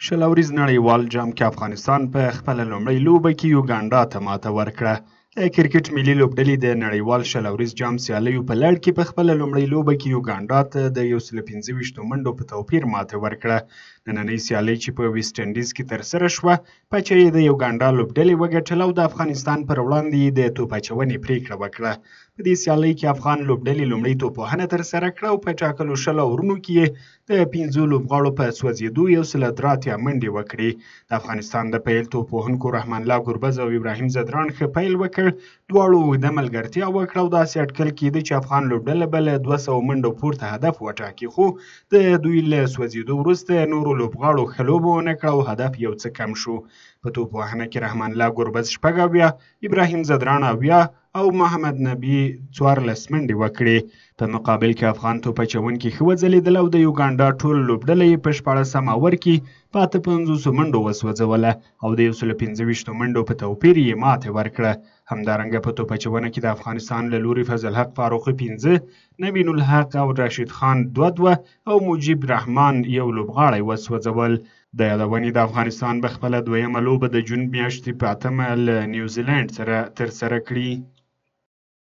شل اوریز نړیوال جام کې افغانستان په خپله لومړۍ لوبه کې یوګانډا ته ماته ورکړه. د کرکټ ملي لوبډلې د نړیوال شل اوریز جام سیالیو په لړ کې په خپله لومړۍ لوبه کې یوګانډا ته د 125 منډو په توپیر ماته ورکړه. نننۍ سیالي چې په ویسټ انډیز کې ترسره شوه، پچه یې د یوګانډا لوبډلې وګټله او د افغانستان پر وړاندې یې د توپ اچونې پریکړه وکړه. په دې سیالۍ کې افغان لوبډلې لومړۍ توپوهنه ترسره کړه او په ټاکلو 100 اورونو کې یې د 5 لوبغاړو په سوځېدو 183 منډې وکړې. د افغانستان د پیل توپوهونکو رحمان الله ګربز او ابراهیم ځدران ښه پیل وکړ. دواړو اوږده ملګرتیا وکړه او داسې اټکل کېده چې افغان لوبډله به له 200 منډو پورته هدف وټاکي، خو د دوی له سوځېدو وروسته نورو لوبغاړو ښه لوبه ونه کړه او هدف یو څه کم شو. په توپوهنه کې رحمان الله ګربز 80، ابراهیم ځدران 80 او محمد نبي 14 منډې وکړې. په مقابل کې افغان توپ اچوونکي ښه وځلېدل او د یوګانډا ټول لوبډله یې په 14 اوور کې په 58 منډو وسوځوله او د 125 منډو په توپیر یې ماتې ورکړه. همدارنګه په توپ اچونه کې د افغانستان له لوري فضل حق فاروقي 5، نبین الحق او راشد خان 2 او مجيب رحمان یو لوبغاړی وسوځول. د یادونې د افغانستان به خپله دویمه لوبه د جون میاشتې په 8 له نیوزیلند سره ترسره کړي.